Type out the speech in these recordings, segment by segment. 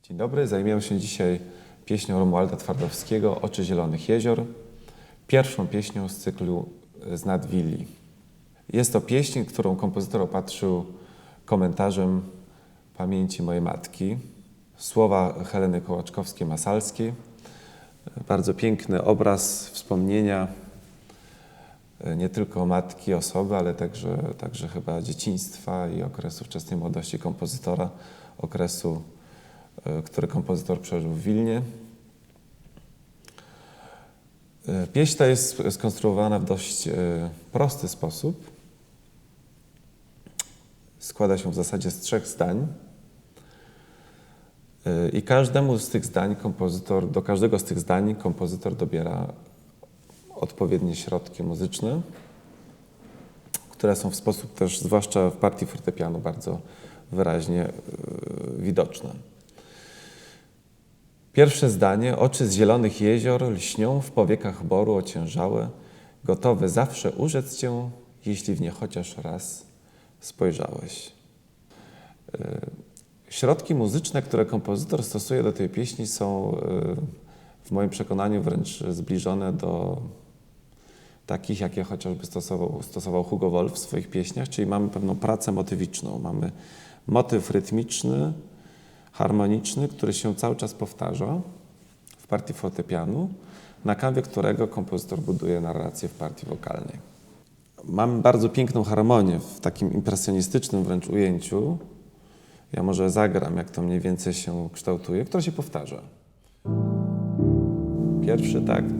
Dzień dobry, zajmiemy się dzisiaj pieśnią Romualda Twardowskiego „Oczy zielonych jezior”, pierwszą pieśnią z cyklu „Z nad Willi”. Jest to pieśń, którą kompozytor opatrzył komentarzem pamięci mojej matki. Słowa Heleny Kołaczkowskiej-Masalskiej. Bardzo piękny obraz wspomnienia nie tylko matki, osoby, ale także chyba dzieciństwa i okresu wczesnej młodości kompozytora, okresu, który kompozytor przeżył w Wilnie. Pieśń ta jest skonstruowana w dość prosty sposób. Składa się w zasadzie z 3 zdań. I do każdego z tych zdań kompozytor dobiera odpowiednie środki muzyczne, które są w sposób też, zwłaszcza w partii fortepianu, bardzo wyraźnie widoczne. Pierwsze zdanie: oczy z zielonych jezior lśnią w powiekach boru ociężałe, gotowe zawsze urzec cię, jeśli w nie chociaż raz spojrzałeś. Środki muzyczne, które kompozytor stosuje do tej pieśni, są w moim przekonaniu wręcz zbliżone do takich, jakie chociażby stosował Hugo Wolf w swoich pieśniach, czyli mamy pewną pracę motywiczną. Mamy motyw rytmiczny, harmoniczny, który się cały czas powtarza w partii fortepianu, na kanwie którego kompozytor buduje narrację w partii wokalnej. Mamy bardzo piękną harmonię w takim impresjonistycznym wręcz ujęciu. Ja może zagram, jak to mniej więcej się kształtuje, która się powtarza. Pierwszy takt,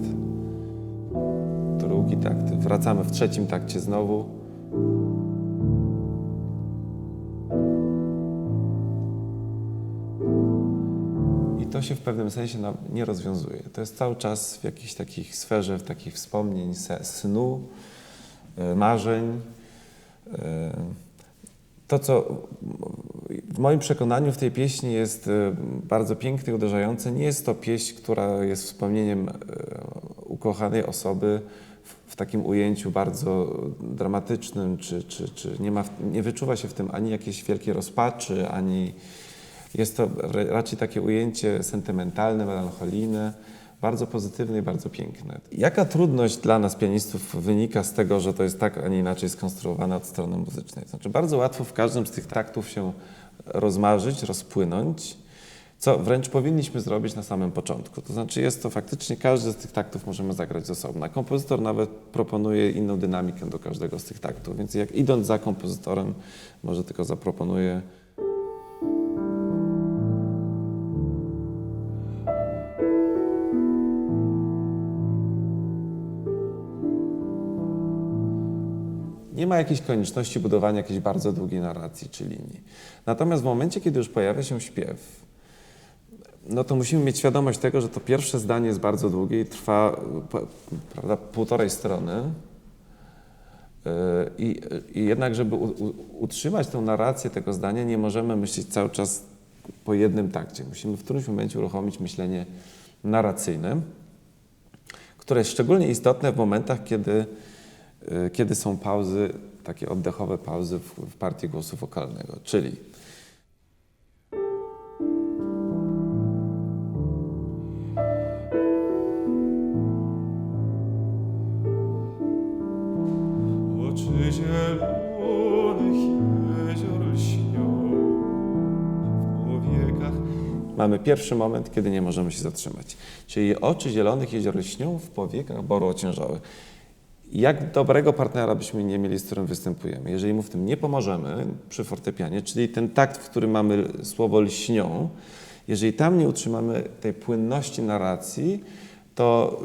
drugi takt, wracamy w trzecim takcie znowu. I to się w pewnym sensie nie rozwiązuje. To jest cały czas w jakiejś takiej sferze, w takich wspomnień, snu, marzeń. To, co w moim przekonaniu w tej pieśni jest bardzo piękne i uderzające, nie jest to pieśń, która jest wspomnieniem ukochanej osoby w takim ujęciu bardzo dramatycznym, czy nie wyczuwa się w tym ani jakiejś wielkiej rozpaczy, ani jest to raczej takie ujęcie sentymentalne, melancholijne, bardzo pozytywne i bardzo piękne. Jaka trudność dla nas, pianistów, wynika z tego, że to jest tak, a nie inaczej skonstruowane od strony muzycznej? Znaczy, bardzo łatwo w każdym z tych taktów się rozmarzyć, rozpłynąć, co wręcz powinniśmy zrobić na samym początku. To znaczy, jest to faktycznie, każdy z tych taktów możemy zagrać z osobna. Kompozytor nawet proponuje inną dynamikę do każdego z tych taktów, więc jak idąc za kompozytorem, może tylko zaproponuje nie ma jakiejś konieczności budowania jakiejś bardzo długiej narracji czy linii. Natomiast w momencie, kiedy już pojawia się śpiew, no to musimy mieć świadomość tego, że to pierwsze zdanie jest bardzo długie i trwa, prawda, 1,5 strony. I jednak, żeby utrzymać tę narrację tego zdania, nie możemy myśleć cały czas po jednym takcie. Musimy w którymś momencie uruchomić myślenie narracyjne, które jest szczególnie istotne w momentach, kiedy są pauzy, takie oddechowe pauzy w partii głosu wokalnego, czyli oczy zielonych jezior lśnią w powiekach. mamy pierwszy moment, kiedy nie możemy się zatrzymać. Czyli oczy zielonych jezior lśnią w powiekach boru ociężałych. Jak dobrego partnera byśmy nie mieli, z którym występujemy, jeżeli mu w tym nie pomożemy przy fortepianie, czyli ten takt, w którym mamy słowo lśnią, jeżeli tam nie utrzymamy tej płynności narracji, to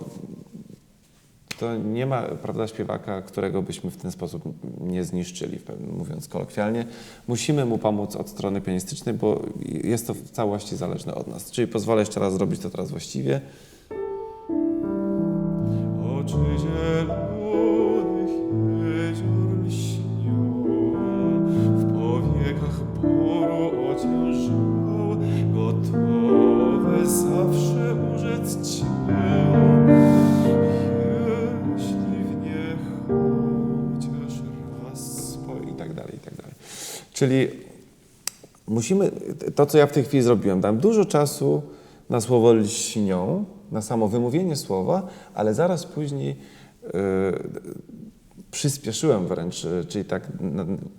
nie ma, prawda, śpiewaka, którego byśmy w ten sposób nie zniszczyli, mówiąc kolokwialnie. Musimy mu pomóc od strony pianistycznej, bo jest to w całości zależne od nas. Czyli pozwolę jeszcze raz zrobić to teraz właściwie. Oczy zielonych jezior lśnią w powiekach boru ociężałe, gotowe zawsze urzec cię, jeśli w nie chociaż raz I tak dalej, i tak dalej. Czyli musimy, to co ja w tej chwili zrobiłem, dałem dużo czasu na słowo lśnią, na samo wymówienie słowa, ale zaraz później przyspieszyłem wręcz, czyli tak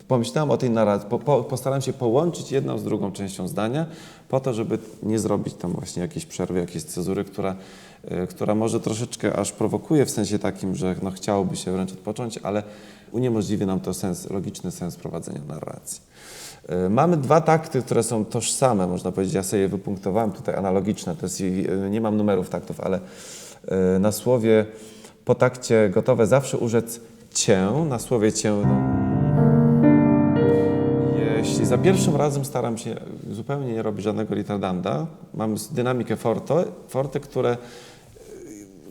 pomyślałem o tej narracji, postarałem się połączyć jedną z drugą częścią zdania po to, żeby nie zrobić tam właśnie jakiejś przerwy, jakiejś cezury, która może troszeczkę aż prowokuje w sensie takim, że no chciałoby się wręcz odpocząć, ale uniemożliwi nam to logiczny sens prowadzenia narracji. Mamy dwa takty, które są tożsame, można powiedzieć. Ja sobie je wypunktowałem tutaj analogiczne. To jest, nie mam numerów taktów, ale na słowie po takcie gotowe zawsze urzec cię, na słowie cię. No, jeśli za pierwszym razem staram się zupełnie nie robić żadnego ritardanda, mamy dynamikę forte,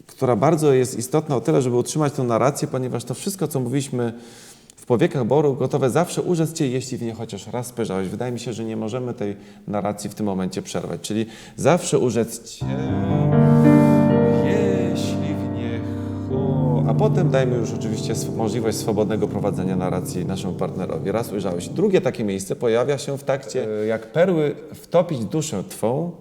która bardzo jest istotna o tyle, żeby utrzymać tę narrację, ponieważ to wszystko, co mówiliśmy w powiekach boru, gotowe zawsze urzec cię, jeśli w nie chociaż raz spojrzałeś. Wydaje mi się, że nie możemy tej narracji w tym momencie przerwać, czyli zawsze urzec cię, jeśli w nie a potem dajmy już oczywiście możliwość swobodnego prowadzenia narracji naszemu partnerowi. Raz ujrzałeś. Drugie takie miejsce pojawia się w takcie, jak perły wtopić duszę twą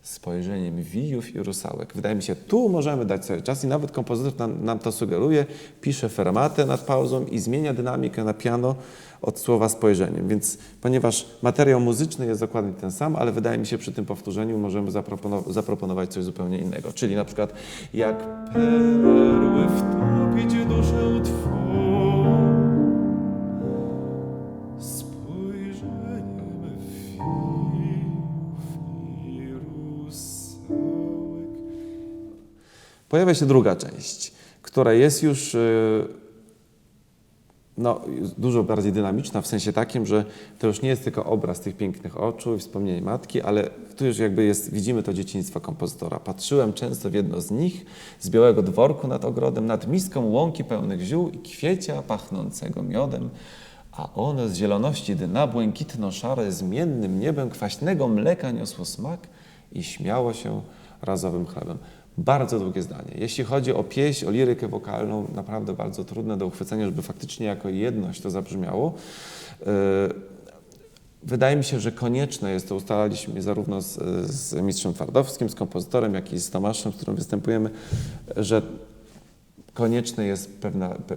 spojrzeniem wijów i rusałek. Wydaje mi się, tu możemy dać sobie czas i nawet kompozytor nam to sugeruje, pisze fermatę nad pauzą i zmienia dynamikę na piano od słowa spojrzeniem. Więc ponieważ materiał muzyczny jest dokładnie ten sam, ale wydaje mi się, przy tym powtórzeniu możemy zaproponować coś zupełnie innego. Czyli na przykład jak Perły wtopić duszę Twą spojrzeniem wijów i rusałek. pojawia się druga część, która jest już dużo bardziej dynamiczna w sensie takim, że to już nie jest tylko obraz tych pięknych oczu i wspomnienie matki, ale tu już jakby widzimy to dzieciństwo kompozytora. Patrzyłem często w jedno z nich, z białego dworku nad ogrodem, nad miską łąki pełnych ziół i kwiecia pachnącego miodem, a ono z zieloności dna błękitno-szare zmiennym niebem kwaśnego mleka niosło smak i śmiało się razowym chlebem. Bardzo długie zdanie. Jeśli chodzi o pieśń, o lirykę wokalną, naprawdę bardzo trudne do uchwycenia, żeby faktycznie jako jedność to zabrzmiało. Wydaje mi się, że konieczne jest, to ustalaliśmy zarówno z mistrzem Twardowskim, z kompozytorem, jak i z Tomaszem, z którym występujemy, że konieczne jest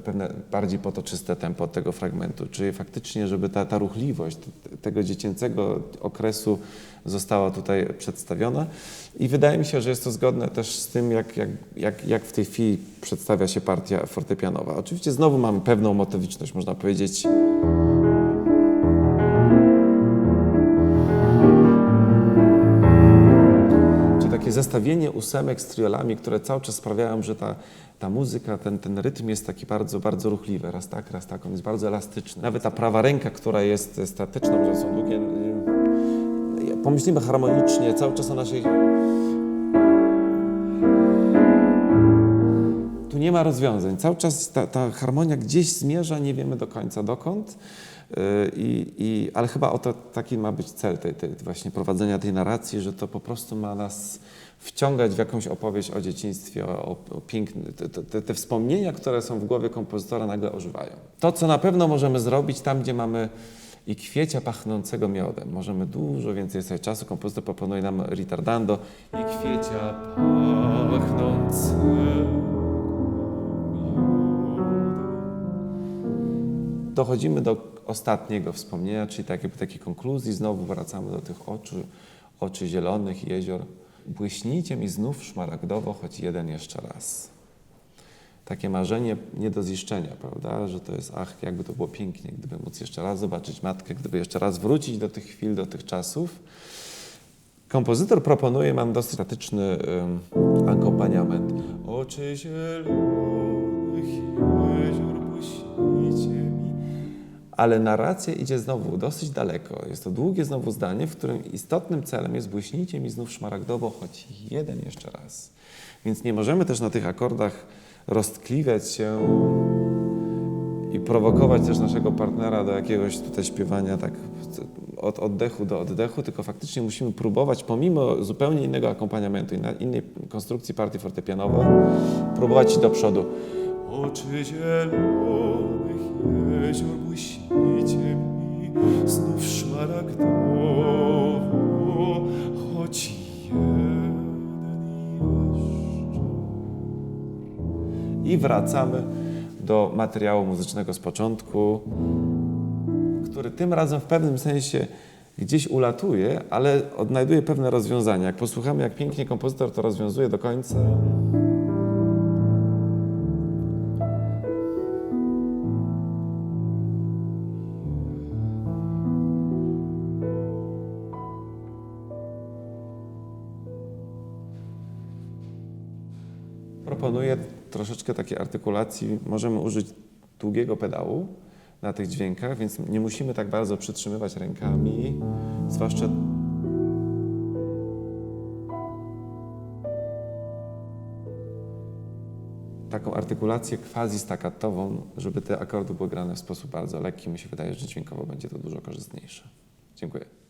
pewne bardziej potoczyste tempo tego fragmentu, czyli faktycznie, żeby ta ruchliwość tego dziecięcego okresu została tutaj przedstawiona i wydaje mi się, że jest to zgodne też z tym, jak w tej chwili przedstawia się partia fortepianowa. Oczywiście znowu mamy pewną motywiczność, można powiedzieć. Takie zestawienie ósemek z triolami, które cały czas sprawiają, że ta muzyka, ten rytm jest taki bardzo, bardzo ruchliwy. Raz tak, on jest bardzo elastyczny. Nawet ta prawa ręka, która jest statyczna, że są długie, pomyślimy harmonicznie, cały czas o naszej... Tu nie ma rozwiązań. Cały czas ta harmonia gdzieś zmierza, nie wiemy do końca dokąd. Ale chyba taki ma być cel tej właśnie prowadzenia tej narracji, że to po prostu ma nas wciągać w jakąś opowieść o dzieciństwie, o pięknym, te wspomnienia, które są w głowie kompozytora, nagle ożywają. To, co na pewno możemy zrobić tam, gdzie mamy i kwiecia pachnącego miodem, możemy dużo więcej sobie czasu. Kompozytor proponuje nam ritardando i kwiecia pachnącego miodem. Dochodzimy do ostatniego wspomnienia, czyli takiej konkluzji. Znowu wracamy do tych oczy zielonych jezior. Błyśnijcie mi znów szmaragdowo, choć jeden jeszcze raz. Takie marzenie nie do ziszczenia, prawda? Że to jest, jakby to było pięknie, gdyby móc jeszcze raz zobaczyć matkę, gdyby jeszcze raz wrócić do tych chwil, do tych czasów. Kompozytor proponuje nam dosyć statyczny akompaniament. Oczy zielonych jezior błyśnijcie mi. Ale narracja idzie znowu dosyć daleko. Jest to długie znowu zdanie, w którym istotnym celem jest błyśnijcie mi znów szmaragdowo, choć jeden jeszcze raz. Więc nie możemy też na tych akordach roztkliwiać się i prowokować też naszego partnera do jakiegoś tutaj śpiewania tak od oddechu do oddechu, tylko faktycznie musimy próbować, pomimo zupełnie innego akompaniamentu, innej konstrukcji partii fortepianowej, próbować iść do przodu. Oczy zielonych jezior błyśnijcie mi znów szmaragdowo. i wracamy do materiału muzycznego z początku, który tym razem w pewnym sensie gdzieś ulatuje, ale odnajduje pewne rozwiązania. Jak posłuchamy, jak pięknie kompozytor to rozwiązuje do końca. Proponuję troszeczkę takiej artykulacji. Możemy użyć długiego pedału na tych dźwiękach, więc nie musimy tak bardzo przytrzymywać rękami, zwłaszcza taką artykulację quasi-staccatową, żeby te akordy były grane w sposób bardzo lekki. Mi się wydaje, że dźwiękowo będzie to dużo korzystniejsze. Dziękuję.